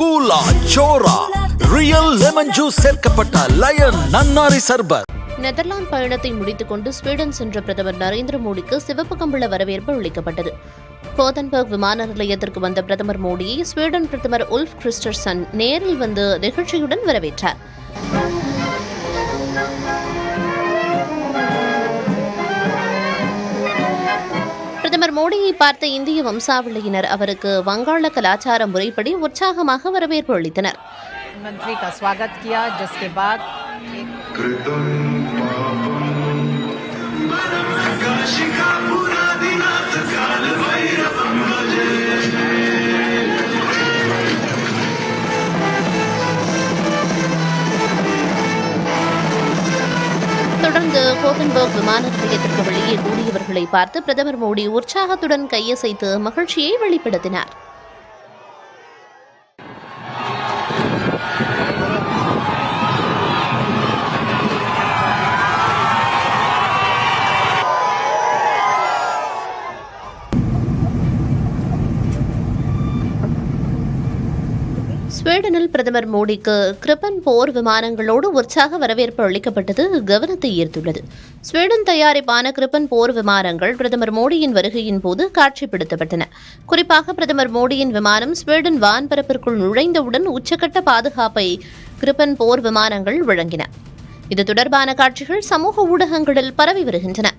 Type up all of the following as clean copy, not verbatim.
கூலா சோரா real lemon juice சேர்க்கப்பட்ட line நன்னாரி சர்பத். Netherlands பயணத்தை முடித்துக் கொண்டு ஸ்வீடன் சென்ற பிரதமர் நரேந்திர மோடிக்கு சிவப்பு கம்பள வரவேற்பு அளிக்கப்பட்டது. கோதன்பர்க் விமான நிலையத்திற்கு வந்த பிரதமர் மோடியை ஸ்வீடன் பிரதமர் உல்ஃப் கிறிஸ்டர்சன் நேரில் வந்து நிகழ்ச்சியுடன் வரவேற்றார். பிரதமர் மோடியை பார்த்த இந்திய வம்சாவளியினர் அவருக்கு வங்காள கலாச்சார முறைப்படி உற்சாகமாக வரவேற்பு அளித்தனர். தொடர்ந்து கோதன்பர்க் விமான நிலையத்திற்கு வெளியே கூடியவர்களை பார்த்து பிரதமர் மோடி உற்சாகத்துடன் கையசைத்து மகிழ்ச்சியை வெளிப்படுத்தினார். ஸ்வீடனில் பிரதமர் மோடிக்கு கிரிப்பன் போர் விமானங்களோடு உற்சாக வரவேற்பு அளிக்கப்பட்டது கவனத்தை ஈர்த்துள்ளது. ஸ்வீடன் தயாரிப்பான கிரிப்பன் போர் விமானங்கள் பிரதமர் மோடியின் வருகையின் போது காட்சிப்படுத்தப்பட்டன. குறிப்பாக பிரதமர் மோடியின் விமானம் ஸ்வீடன் வான்பரப்பிற்குள் நுழைந்தவுடன் உச்சக்கட்ட பாதுகாப்பை கிரிப்பன் போர் விமானங்கள் வழங்கின. இது தொடர்பான காட்சிகள் சமூக ஊடகங்களில் பரவி வருகின்றன.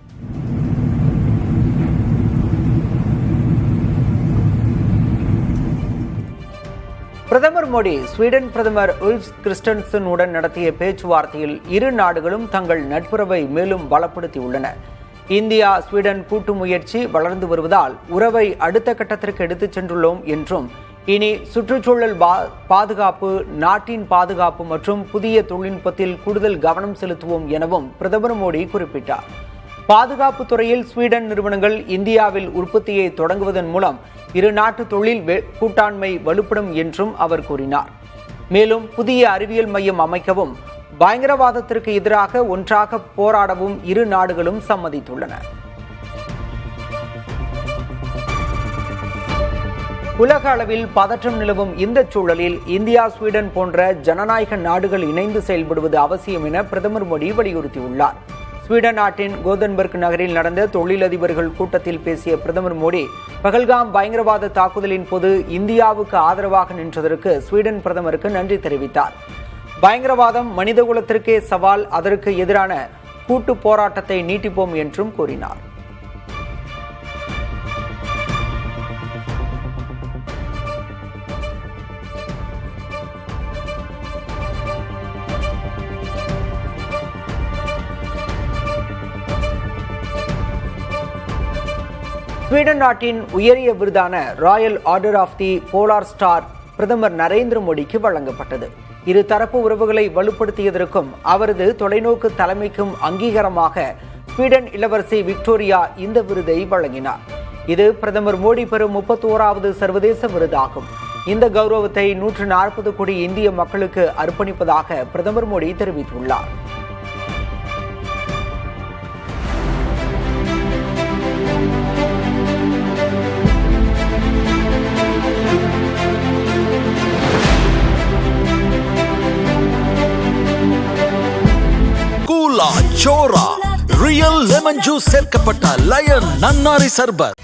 பிரதமர் மோடி ஸ்வீடன் பிரதமர் உல்ஃப் கிறிஸ்டன்சன் உடன் நடத்திய பேச்சுவார்த்தையில் இரு நாடுகளும் தங்கள் நட்புறவை மேலும் பலப்படுத்தியுள்ளன. இந்தியா ஸ்வீடன் கூட்டு முயற்சி வளர்ந்து வருவதால் உறவை அடுத்த கட்டத்திற்கு எடுத்துச் சென்றுள்ளோம் என்றும், இனி சுற்றுச்சூழல் பாதுகாப்பு, நாட்டின் பாதுகாப்பு மற்றும் புதிய தொழில்நுட்பத்தில் கூடுதல் கவனம் செலுத்துவோம் எனவும் பிரதமர் மோடி குறிப்பிட்டார். பாதுகாப்பு துறையில் ஸ்வீடன் நிறுவனங்கள் இந்தியாவில் உற்பத்தியை தொடங்குவதன் மூலம் இரு நாட்டு தொழில் கூட்டாண்மை வலுப்படும் என்றும் அவர் கூறினார். மேலும் புதிய அறிவியல் மையம் அமைக்கவும், பயங்கரவாதத்திற்கு எதிராக ஒன்றாக போராடவும் இரு நாடுகளும் சம்மதித்துள்ளன. உலக அளவில் பதற்றம் நிலவும் இந்த சூழலில் இந்தியா, ஸ்வீடன் போன்ற ஜனநாயக நாடுகள் இணைந்து செயல்படுவது அவசியம் என பிரதமர் மோடி வலியுறுத்தியுள்ளார். ஸ்வீடன் நாட்டின் கோதன்பர்க் நகரில் நடந்த தொழிலதிபர்கள் கூட்டத்தில் பேசிய பிரதமர் மோடி, பகல்காம் பயங்கரவாத தாக்குதலின் போது இந்தியாவுக்கு ஆதரவாக நின்றதற்கு ஸ்வீடன் பிரதமருக்கு நன்றி தெரிவித்தார். பயங்கரவாதம் மனிதகுலத்திற்கே சவால், அதற்கு எதிரான கூட்டு போராட்டத்தை நீட்டிப்போம் என்றும் கூறினார். ஸ்வீடன் நாட்டின் உயரிய விருதான royal order of the polar star பிரதமர் நரேந்திர மோடிக்கு வழங்கப்பட்டது. இரு தரப்பு உறவுகளை வலுப்படுத்தியதற்கும் அவரது தொலைநோக்கு தலைமைக்கும் அங்கீகாரமாக ஸ்வீடன் இளவரசி விக்டோரியா இந்த விருதை வழங்கினார். இது பிரதமர் மோடி பெறும் 31வது சர்வதேச விருதாகும். இந்த கௌரவத்தை 140 கோடி இந்திய மக்களுக்கு அர்ப்பணிப்பதாக பிரதமர் மோடி தெரிவித்துள்ளார். கூலா சோரா ரியல் லெமன் ஜூஸ் சேர்க்கப்பட்ட லயன் நன்னாரி சர்பத்.